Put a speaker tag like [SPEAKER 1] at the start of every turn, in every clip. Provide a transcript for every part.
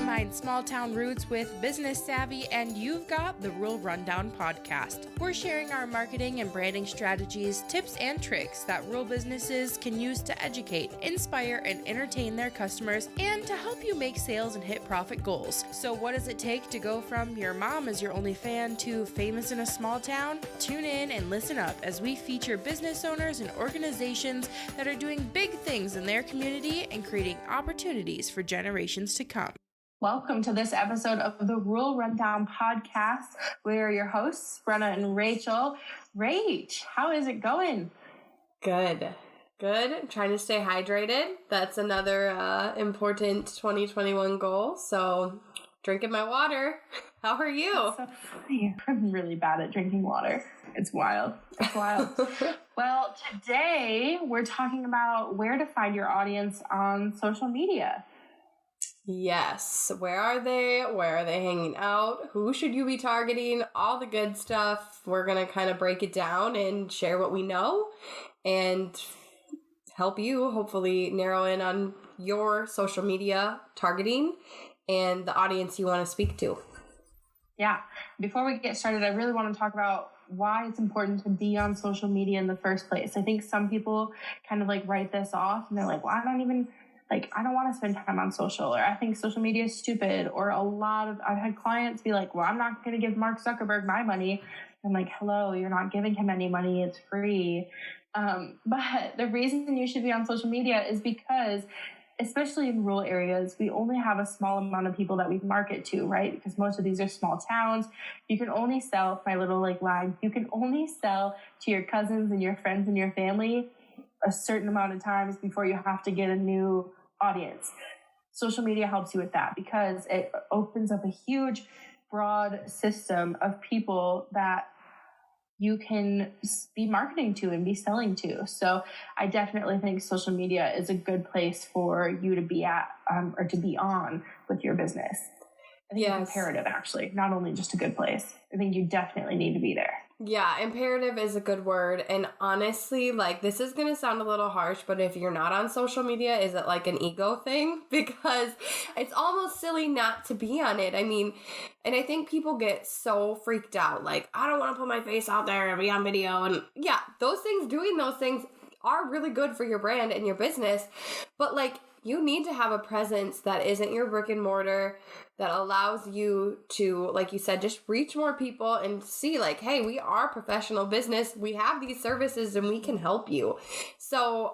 [SPEAKER 1] Combine small town roots with business savvy, and you've got the Rural Rundown podcast. We're sharing our marketing and branding strategies, tips, and tricks that rural businesses can use to educate, inspire, and entertain their customers, and to help you make sales and hit profit goals. So what does it take to go from your mom is your only fan to famous in a small town? Tune in and listen up as we feature business owners and organizations that are doing big things in their community and creating opportunities for generations to come.
[SPEAKER 2] Welcome to this episode of the Rural Rundown podcast. We are your hosts, Brenna and Rachel. Rach, how is it going?
[SPEAKER 3] Good. Trying to stay hydrated. That's another important 2021 goal. So drinking my water. How are you?
[SPEAKER 2] That's so funny. I'm really bad at drinking water. It's wild. Well, today we're talking about where to find your audience on social media.
[SPEAKER 3] Yes. Where are they? Where are they hanging out? Who should you be targeting? All the good stuff. We're going to kind of break it down and share what we know and help you hopefully narrow in on your social media targeting and the audience you want to speak to.
[SPEAKER 2] Yeah. Before we get started, I really want to talk about why it's important to be on social media in the first place. I think some people kind of write this off and they're like, well, I don't want to spend time on social, or I think social media is stupid, or I've had clients be like, well, I'm not going to give Mark Zuckerberg my money. I'm like, hello, you're not giving him any money. It's free. But the reason you should be on social media is because, especially in rural areas, we only have a small amount of people that we market to, right? Because most of these are small towns. You can only sell, my little line, you can only sell to your cousins and your friends and your family a certain amount of times before you have to get a new audience. Social media helps you with that because it opens up a huge, broad system of people that you can be marketing to and be selling to. So I definitely think social media is a good place for you to be at or to be on with your business. I think it's imperative, actually, not only just a good place. I think you definitely need to be there.
[SPEAKER 3] Yeah, imperative is a good word. And honestly, this is going to sound a little harsh, but if you're not on social media, is it an ego thing? Because it's almost silly not to be on it. I mean, and I think people get so freaked out. I don't want to put my face out there and be on video. And yeah, doing those things are really good for your brand and your business. But you need to have a presence that isn't your brick and mortar, that allows you to, like you said, just reach more people and see hey, we are professional business. We have these services and we can help you. So,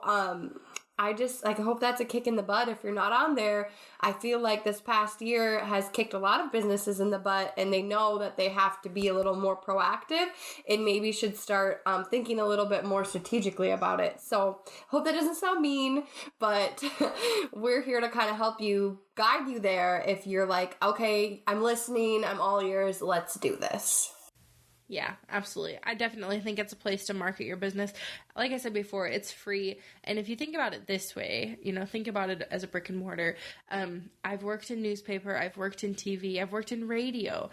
[SPEAKER 3] I just hope that's a kick in the butt. If you're not on there, I feel like this past year has kicked a lot of businesses in the butt, and they know that they have to be a little more proactive and maybe should start thinking a little bit more strategically about it. So hope that doesn't sound mean, but we're here to kind of help you, guide you there if you're okay, I'm listening, I'm all ears, let's do this.
[SPEAKER 1] Yeah, absolutely. I definitely think it's a place to market your business. Like I said before, it's free. And if you think about it this way, think about it as a brick and mortar. I've worked in newspaper, I've worked in TV, I've worked in radio.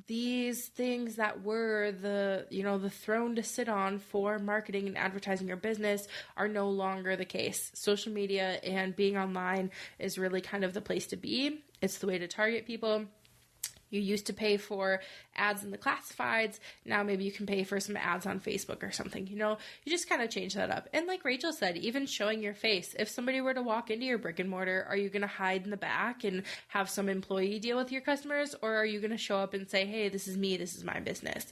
[SPEAKER 1] These things that were the throne to sit on for marketing and advertising your business are no longer the case. Social media and being online is really kind of the place to be. It's the way to target people. You used to pay for ads in the classifieds. Now maybe you can pay for some ads on Facebook or something. You just kind of change that up. And like Rachel said, even showing your face. If somebody were to walk into your brick and mortar, are you going to hide in the back and have some employee deal with your customers? Or are you going to show up and say, hey, this is me, this is my business?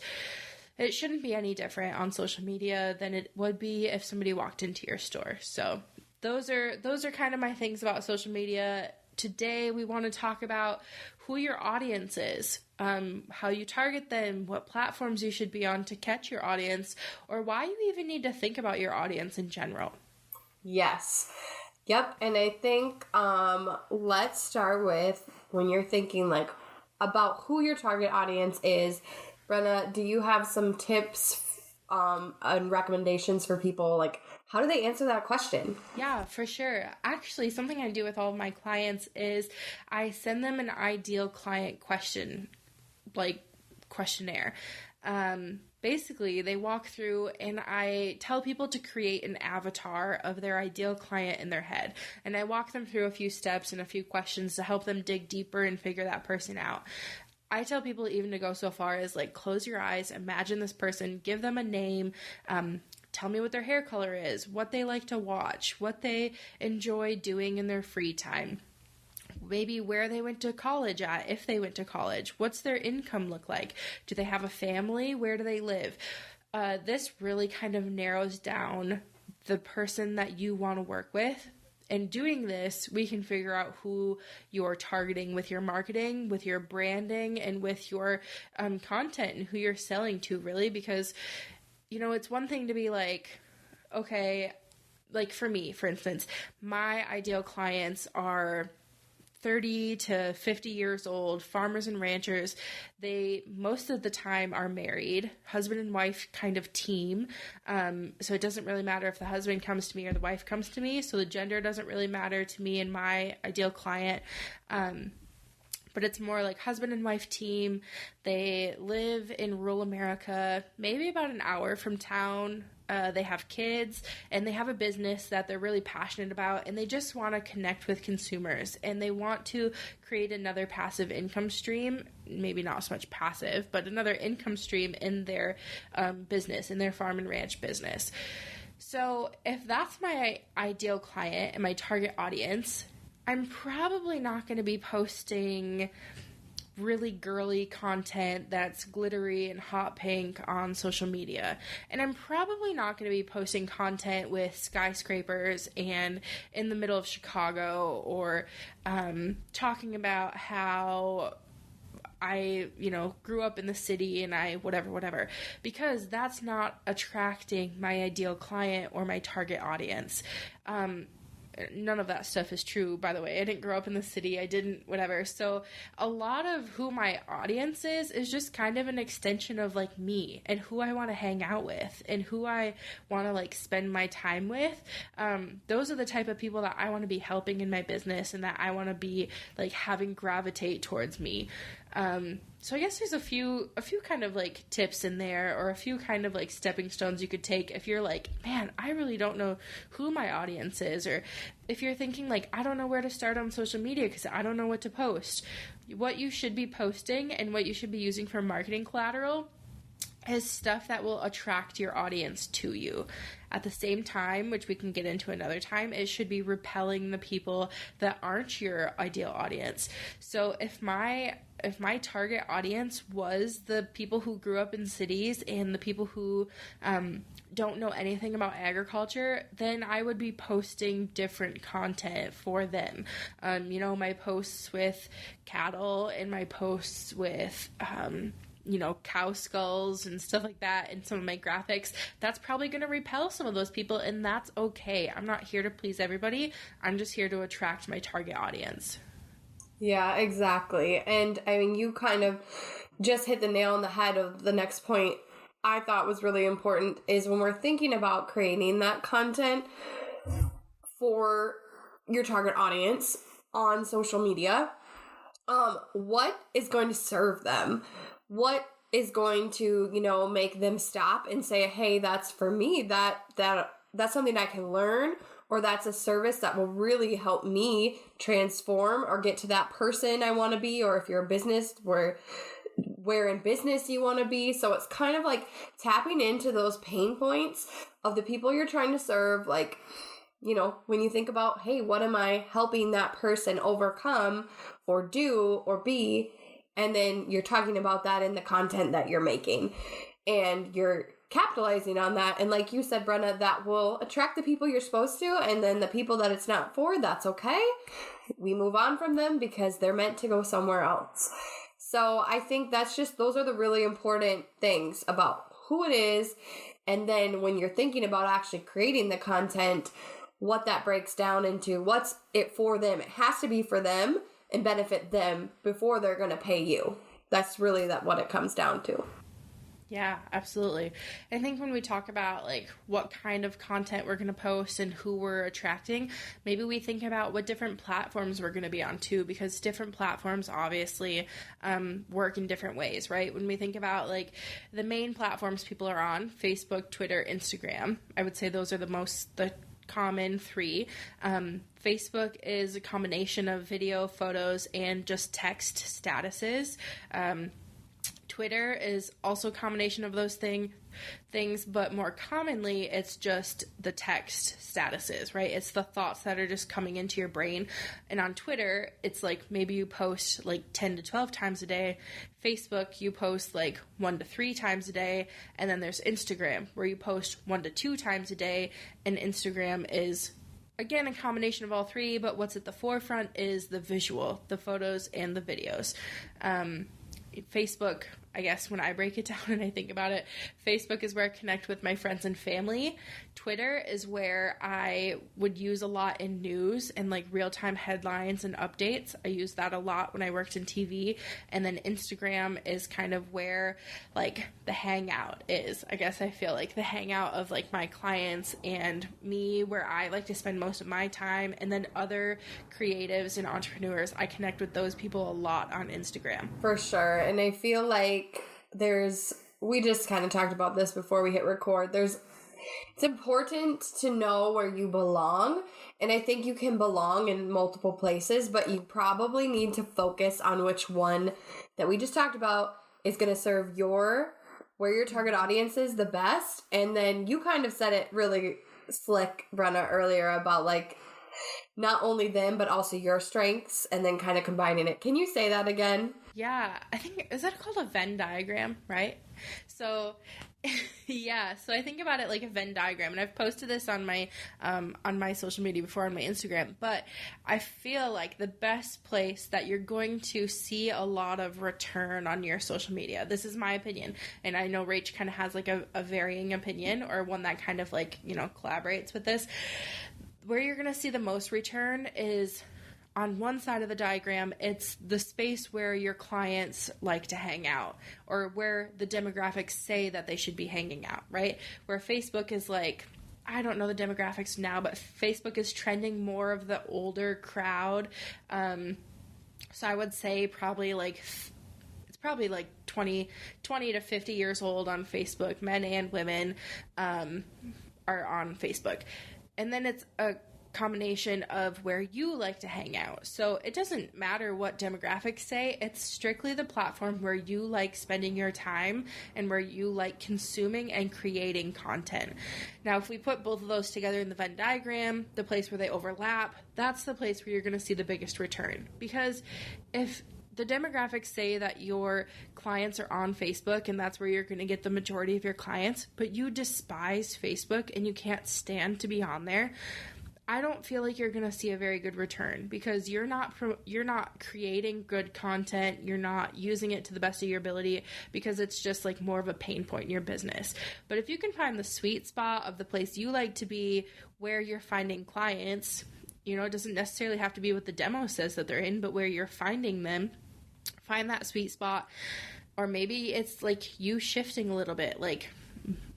[SPEAKER 1] It shouldn't be any different on social media than it would be if somebody walked into your store. So those are kind of my things about social media. Today, we want to talk about who your audience is, how you target them, what platforms you should be on to catch your audience, or why you even need to think about your audience in general.
[SPEAKER 3] Yes. Yep. And I think let's start with when you're thinking about who your target audience is. Brenna, do you have some tips and recommendations for people? How do they answer that question?
[SPEAKER 1] Yeah, for sure. Actually, something I do with all of my clients is I send them an ideal client questionnaire. Basically, they walk through and I tell people to create an avatar of their ideal client in their head. And I walk them through a few steps and a few questions to help them dig deeper and figure that person out. I tell people even to go so far as like, close your eyes, imagine this person, give them a name, tell me what their hair color is, what they like to watch, what they enjoy doing in their free time. Maybe where they went to college at, if they went to college. What's their income look like? Do they have a family? Where do they live? This really kind of narrows down the person that you want to work with. And doing this, we can figure out who you're targeting with your marketing, with your branding, and with your content and who you're selling to, really. Because, you know, it's one thing to be like, okay, like for me, for instance, my ideal clients are 30 to 50 years old, farmers and ranchers. They most of the time are married, husband and wife kind of team. So it doesn't really matter if the husband comes to me or the wife comes to me. So the gender doesn't really matter to me and my ideal client. But it's more like husband and wife team. They live in rural America, maybe about an hour from town. They have kids and they have a business that they're really passionate about, and they just want to connect with consumers, and they want to create another passive income stream, maybe not so much passive, but another income stream in their business, in their farm and ranch business. So if that's my ideal client and my target audience, I'm probably not going to be posting really girly content that's glittery and hot pink on social media. And I'm probably not going to be posting content with skyscrapers and in the middle of Chicago, or talking about how I, grew up in the city and I whatever, because that's not attracting my ideal client or my target audience. None of that stuff is true, by the way. I didn't grow up in the city. I didn't, whatever. So a lot of who my audience is just kind of an extension of like me and who I want to hang out with and who I want to like spend my time with. Those are the type of people that I want to be helping in my business and that I want to be like having gravitate towards me. So I guess there's a few kind of like tips in there, or a few kind of like stepping stones you could take if you're like, man, I really don't know who my audience is, or if you're thinking like, I don't know where to start on social media because I don't know what to post. What you should be posting and what you should be using for marketing collateral is stuff that will attract your audience to you. At the same time, which we can get into another time, it should be repelling the people that aren't your ideal audience. So if my target audience was the people who grew up in cities and the people who don't know anything about agriculture, then I would be posting different content for them. My posts with cattle and my posts with cow skulls and stuff like that, and some of my graphics, that's probably going to repel some of those people, and that's okay. I'm not here to please everybody. I'm just here to attract my target audience.
[SPEAKER 3] Yeah, exactly. And I mean, you kind of just hit the nail on the head of the next point I thought was really important, is when we're thinking about creating that content for your target audience on social media, what is going to serve them? What is going to, make them stop and say, hey, that's for me, that's something I can learn, or that's a service that will really help me transform or get to that person I want to be, or if you're a business, where in business you want to be. So it's kind of like tapping into those pain points of the people you're trying to serve. Like, when you think about, hey, what am I helping that person overcome or do or be? And then you're talking about that in the content that you're making, and you're capitalizing on that. And like you said, Brenna, that will attract the people you're supposed to. And then the people that it's not for, that's okay. We move on from them because they're meant to go somewhere else. So I think those are the really important things about who it is. And then when you're thinking about actually creating the content, what that breaks down into, what's it for them? It has to be for them and benefit them before they're going to pay you. That's really what it comes down to.
[SPEAKER 1] Yeah, absolutely. I think when we talk about like what kind of content we're going to post and who we're attracting, maybe we think about what different platforms we're going to be on too, because different platforms obviously work in different ways, right? When we think about like the main platforms people are on, Facebook, Twitter, Instagram, I would say those are the common three. Facebook is a combination of video, photos, and just text statuses. Twitter is also a combination of those things, but more commonly, it's just the text statuses, right? It's the thoughts that are just coming into your brain. And on Twitter, it's like maybe you post like 10 to 12 times a day. Facebook, you post like 1 to 3 times a day. And then there's Instagram, where you post 1 to 2 times a day. And Instagram is, again, a combination of all three, but what's at the forefront is the visual, the photos and the videos. Facebook, I guess when I break it down and I think about it, Facebook is where I connect with my friends and family. Twitter is where I would use a lot in news and like real-time headlines and updates. I used that a lot when I worked in TV. And then Instagram is kind of where like the hangout is. I guess I feel like the hangout of like my clients and me, where I like to spend most of my time. And then other creatives and entrepreneurs, I connect with those people a lot on Instagram.
[SPEAKER 3] For sure. And I feel like we just kind of talked about this before we hit record. It's important to know where you belong. And I think you can belong in multiple places, but you probably need to focus on which one that we just talked about is going to serve where your target audience is the best. And then you kind of said it really slick, Brenna, earlier about like not only them, but also your strengths and then kind of combining it. Can you say that again?
[SPEAKER 1] Yeah, I think, is that called a Venn diagram, right? So, yeah, so I think about it like a Venn diagram, and I've posted this on my social media before, on my Instagram, but I feel like the best place that you're going to see a lot of return on your social media, this is my opinion, and I know Rach kind of has like a varying opinion, or one that kind of like, collaborates with this. Where you're going to see the most return is on one side of the diagram. It's the space where your clients like to hang out, or where the demographics say that they should be hanging out, right? Where Facebook is like, I don't know the demographics now, but Facebook is trending more of the older crowd. So I would say probably like 20 to 50 years old on Facebook, men and women are on Facebook. And then it's a combination of where you like to hang out. So it doesn't matter what demographics say. It's strictly the platform where you like spending your time and where you like consuming and creating content. Now, if we put both of those together in the Venn diagram, the place where they overlap, that's the place where you're going to see the biggest return. Because if the demographics say that your clients are on Facebook and that's where you're going to get the majority of your clients, but you despise Facebook and you can't stand to be on there, I don't feel like you're going to see a very good return, because you're not creating good content. You're not using it to the best of your ability, because it's just like more of a pain point in your business. But if you can find the sweet spot of the place you like to be, where you're finding clients, it doesn't necessarily have to be what the demo says that they're in, but where you're finding them, find that sweet spot. Or maybe it's like you shifting a little bit. Like,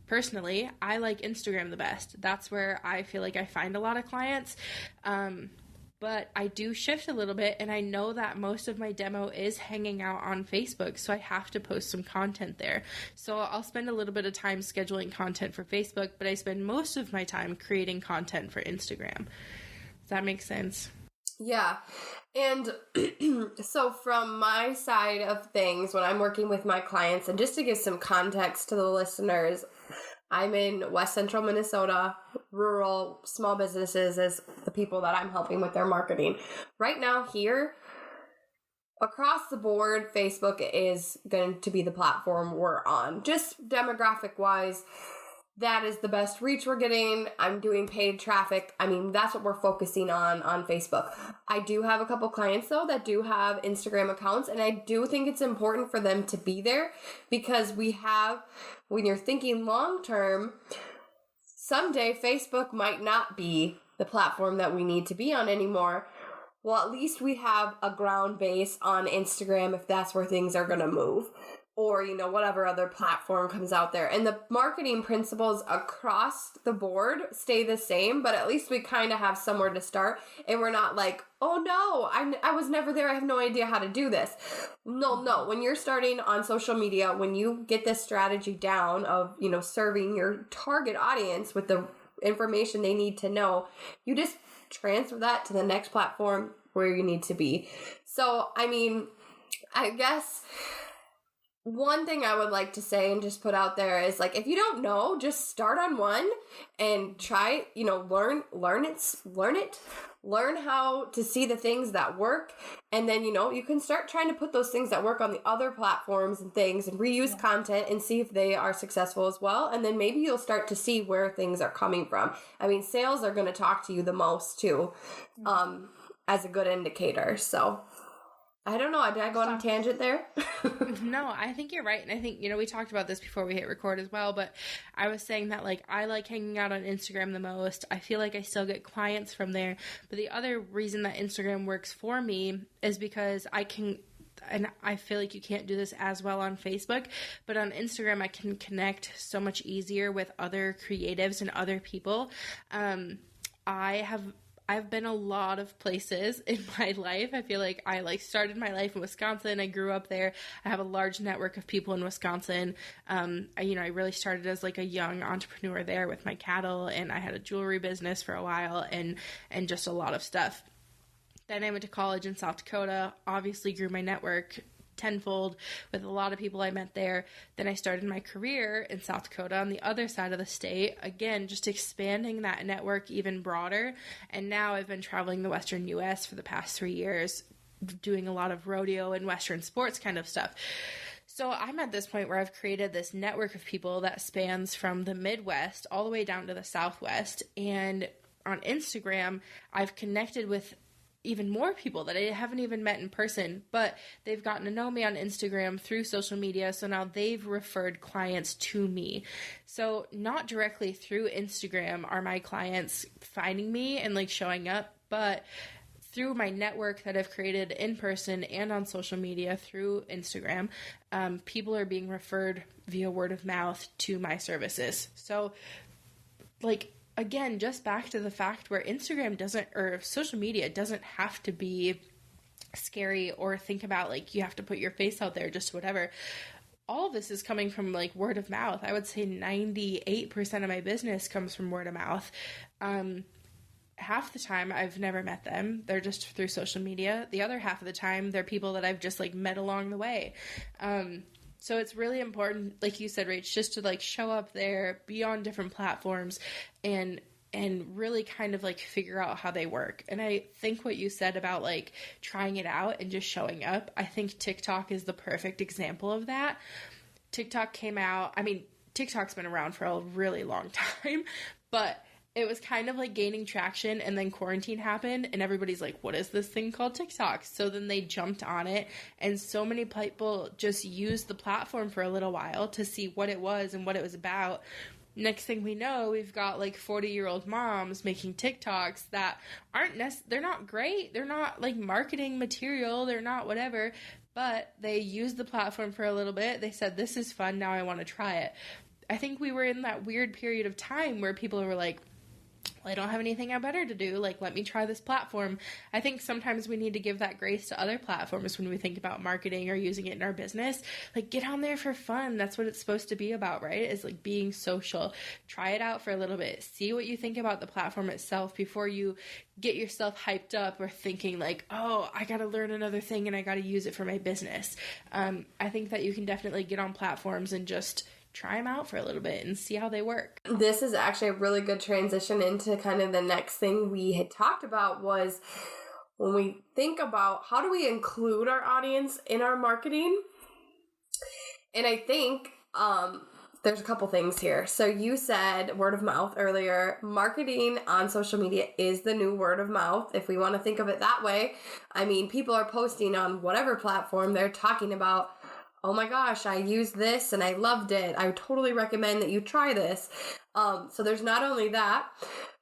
[SPEAKER 1] personally, I like Instagram the best. That's where I feel like I find a lot of clients. But I do shift a little bit, and I know that most of my demo is hanging out on Facebook, so I have to post some content there. So I'll spend a little bit of time scheduling content for Facebook, but I spend most of my time creating content for Instagram. Does that make sense?
[SPEAKER 3] Yeah. And so from my side of things, when I'm working with my clients, and just to give some context to the listeners, I'm in West Central Minnesota. Rural small businesses is the people that I'm helping with their marketing. Right now here, across the board, Facebook is going to be the platform we're on. Just demographic-wise, that is the best reach we're getting. I'm doing paid traffic. I mean, that's what we're focusing on Facebook. I do have a couple clients, though, that do have Instagram accounts, and I do think it's important for them to be there, because when you're thinking long-term, someday Facebook might not be the platform that we need to be on anymore. Well, at least we have a ground base on Instagram if that's where things are going to move. or, you know, whatever other platform comes out there. And the marketing principles across the board stay the same, but at least we kind of have somewhere to start. And we're not like, oh no, I was never there. I have no idea how to do this. No. When you're starting on social media, when you get this strategy down of, you know, serving your target audience with the information they need to know, you just transfer that to the next platform where you need to be. So, I mean, I guess one thing I would like to say and just put out there is, like, if you don't know, just start on one and try, you know, learn how to see the things that work. And then, you know, you can start trying to put those things that work on the other platforms and things and reuse content and see if they are successful as well. And then maybe you'll start to see where things are coming from. I mean, sales are going to talk to you the most too, as a good indicator. So I don't know. Did I go on a tangent there?
[SPEAKER 1] No, I think you're right. And I think, you know, we talked about this before we hit record as well, but I was saying that, like, I like hanging out on Instagram the most. I feel like I still get clients from there. But the other reason that Instagram works for me is because I can, and I feel like you can't do this as well on Facebook, but on Instagram I can connect so much easier with other creatives and other people. I've been a lot of places in my life. I feel like I started my life in Wisconsin. I grew up there. I have a large network of people in Wisconsin. I really started as like a young entrepreneur there with my cattle, and I had a jewelry business for a while and just a lot of stuff. Then I went to college in South Dakota, obviously grew my network tenfold with a lot of people I met there. Then I started my career in South Dakota on the other side of the state, again, just expanding that network even broader. And now I've been traveling the Western US for the past 3 years, doing a lot of rodeo and Western sports kind of stuff. So I'm at this point where I've created this network of people that spans from the Midwest all the way down to the Southwest. And on Instagram, I've connected with even more people that I haven't even met in person, but they've gotten to know me on Instagram through social media. So now they've referred clients to me. So not directly through Instagram are my clients finding me and like showing up, but through my network that I've created in person and on social media through Instagram, people are being referred via word of mouth to my services. So, like, again, just back to the fact where Instagram doesn't, or social media doesn't have to be scary or think about like you have to put your face out there, just whatever. All of this is coming from like word of mouth. I would say 98% of my business comes from word of mouth. Half the time I've never met them. They're just through social media. The other half of the time they're people that I've just like met along the way. So it's really important, like you said, Rach, just to like show up there, be on different platforms and really kind of like figure out how they work. And I think what you said about like trying it out and just showing up, I think TikTok is the perfect example of that. TikTok came out, I mean, TikTok's been around for a really long time, but it was kind of like gaining traction, and then quarantine happened and everybody's like, what is this thing called TikTok? So then they jumped on it, and so many people just used the platform for a little while to see what it was and what it was about. Next thing we know, we've got like 40-year-old moms making TikToks that aren't they're not great. They're not like marketing material. They're not whatever, but they used the platform for a little bit. They said, this is fun. Now I want to try it. I think we were in that weird period of time where people were like, well, I don't have anything better to do. Like, let me try this platform. I think sometimes we need to give that grace to other platforms when we think about marketing or using it in our business. Like, get on there for fun. That's what it's supposed to be about, right? Is like being social. Try it out for a little bit. See what you think about the platform itself before you get yourself hyped up or thinking like, oh, I got to learn another thing and I got to use it for my business. I think that you can definitely get on platforms and just try them out for a little bit and see how they work.
[SPEAKER 3] This is actually a really good transition into kind of the next thing we had talked about, was when we think about how do we include our audience in our marketing. And I think there's a couple things here. So you said word of mouth earlier. Marketing on social media is the new word of mouth, if we want to think of it that way. I mean, people are posting on whatever platform, they're talking about, oh my gosh, I used this and I loved it. I would totally recommend that you try this. So there's not only that,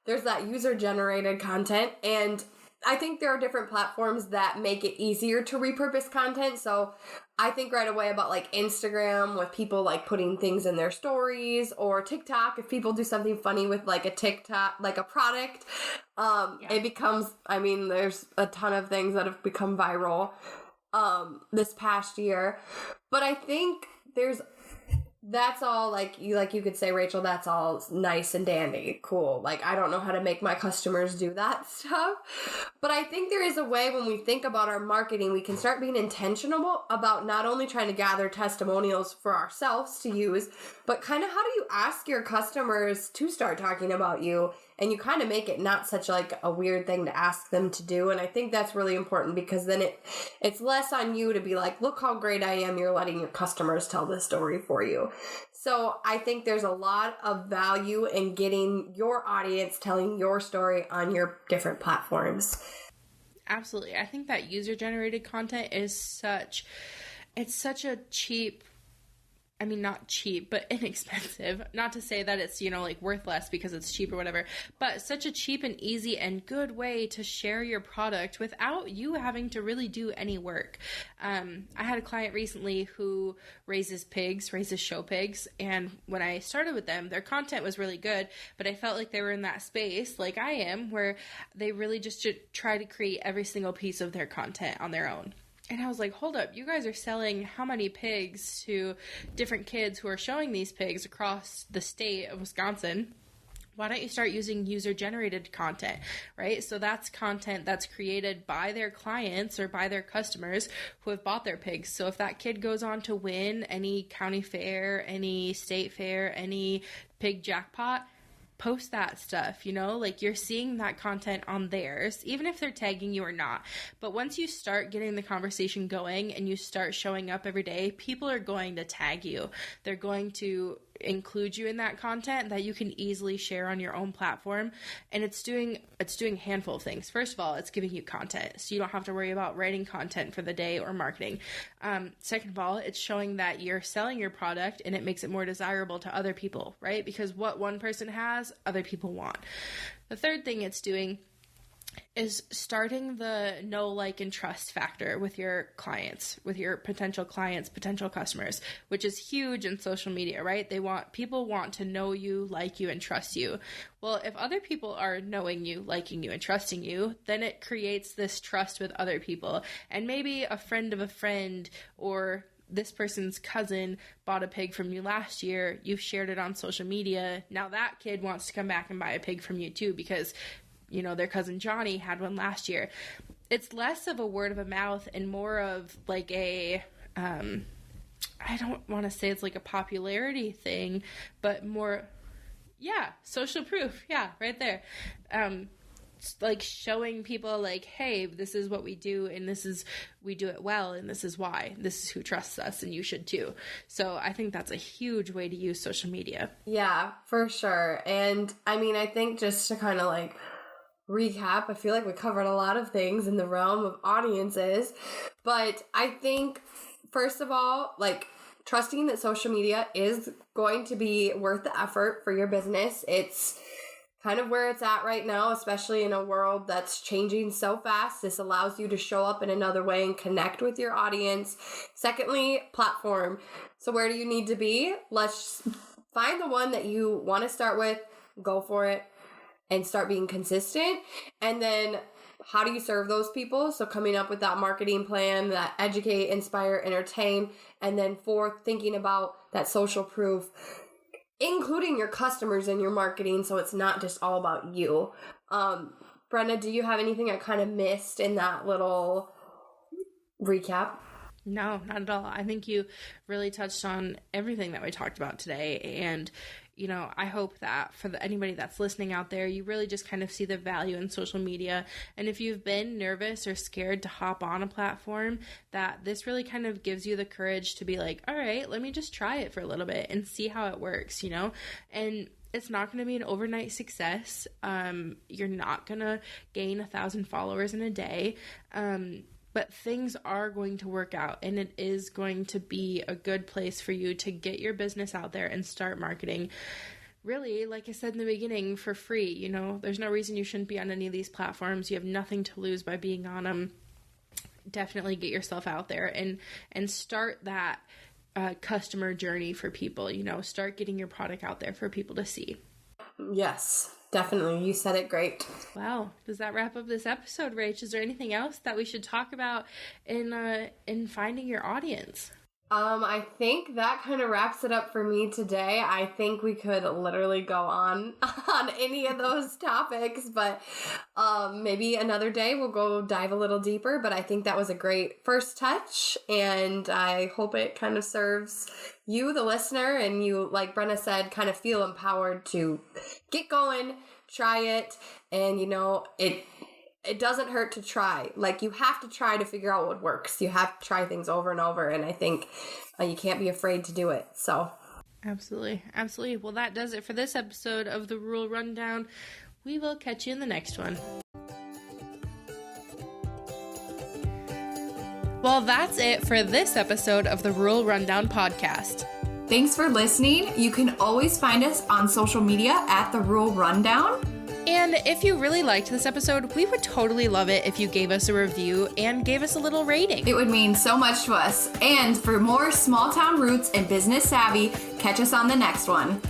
[SPEAKER 3] there's that user-generated content. And I think there are different platforms that make it easier to repurpose content. So I think right away about like Instagram with people like putting things in their stories, or TikTok if people do something funny with like a TikTok, like a product. It becomes, I mean, there's a ton of things that have become viral this past year. But I think that's all, like you could say, Rachel, that's all nice and dandy, cool. Like, I don't know how to make my customers do that stuff. But I think there is a way when we think about our marketing, we can start being intentional about not only trying to gather testimonials for ourselves to use, but kind of how do you ask your customers to start talking about you? And you kind of make it not such like a weird thing to ask them to do. And I think that's really important, because then it's less on you to be like, look how great I am. You're letting your customers tell this story for you. So I think there's a lot of value in getting your audience telling your story on your different platforms.
[SPEAKER 1] Absolutely. I think that user-generated content is such a cheap, I mean, not cheap, but inexpensive. Not to say that it's, like worth less because it's cheap or whatever, but such a cheap and easy and good way to share your product without you having to really do any work. I had a client recently who raises show pigs. And when I started with them, their content was really good, but I felt like they were in that space, like I am, where they really just should try to create every single piece of their content on their own. And I was like, hold up, you guys are selling how many pigs to different kids who are showing these pigs across the state of Wisconsin? Why don't you start using user-generated content, right? So that's content that's created by their clients or by their customers who have bought their pigs. So if that kid goes on to win any county fair, any state fair, any pig jackpot, post that stuff, like you're seeing that content on theirs, even if they're tagging you or not. But once you start getting the conversation going and you start showing up every day, people are going to tag you. They're going to include you in that content that you can easily share on your own platform. And it's doing a handful of things. First of all, it's giving you content, so you don't have to worry about writing content for the day or marketing. Second of all, it's showing that you're selling your product, and it makes it more desirable to other people, right? Because what one person has, other people want. The third thing it's doing is starting the know, like, and trust factor with your clients, with your potential clients, potential customers, which is huge in social media, right? People want to know you, like you, and trust you. Well, if other people are knowing you, liking you, and trusting you, then it creates this trust with other people. And maybe a friend of a friend, or this person's cousin bought a pig from you last year, you've shared it on social media. Now that kid wants to come back and buy a pig from you too, because their cousin Johnny had one last year. It's less of a word of mouth and more of like a, I don't want to say it's like a popularity thing, but more, social proof. Yeah, right there. Like showing people like, hey, this is what we do, and we do it well, and this is why. This is who trusts us, and you should too. So I think that's a huge way to use social media.
[SPEAKER 3] Yeah, for sure. And I mean, I think just to kind of like recap, I feel like we covered a lot of things in the realm of audiences, but I think first of all, like, trusting that social media is going to be worth the effort for your business. It's kind of where it's at right now, especially in a world that's changing so fast. This allows you to show up in another way and connect with your audience. Secondly, platform. So where do you need to be? Let's find the one that you want to start with, go for it, and start being consistent. And then how do you serve those people? So coming up with that marketing plan that educate, inspire, entertain. And then fourth, thinking about that social proof, including your customers in your marketing, so it's not just all about you. Brenna, do you have anything I kind of missed in that little recap?
[SPEAKER 1] No, not at all. I think you really touched on everything that we talked about today. And I hope that for anybody that's listening out there, you really just kind of see the value in social media. And if you've been nervous or scared to hop on a platform, that this really kind of gives you the courage to be like, all right, let me just try it for a little bit and see how it works, And it's not going to be an overnight success. You're not going to gain 1,000 followers in a day. But things are going to work out, and it is going to be a good place for you to get your business out there and start marketing. Really, like I said in the beginning, for free. There's no reason you shouldn't be on any of these platforms. You have nothing to lose by being on them. definitely get yourself out there and start that customer journey for people. Start getting your product out there for people to see.
[SPEAKER 3] Yes, definitely. You said it great.
[SPEAKER 1] Wow. Does that wrap up this episode, Rach? Is there anything else that we should talk about in finding your audience?
[SPEAKER 3] I think that kind of wraps it up for me today. I think we could literally go on any of those topics, but maybe another day we'll go dive a little deeper. But I think that was a great first touch, and I hope it kind of serves you, the listener, and you, like Brenna said, kind of feel empowered to get going, try it, and it doesn't hurt to try. Like, you have to try to figure out what works. You have to try things over and over, and I think you can't be afraid to do it. So,
[SPEAKER 1] absolutely. Well, that does it for this episode of the Rural Rundown. We will catch you in the next one. Well, that's it for this episode of the Rural Rundown podcast.
[SPEAKER 4] Thanks for listening. You can always find us on social media at the Rural Rundown.
[SPEAKER 1] And if you really liked this episode, we would totally love it if you gave us a review and gave us a little rating.
[SPEAKER 4] It would mean so much to us. And for more small town roots and business savvy, catch us on the next one.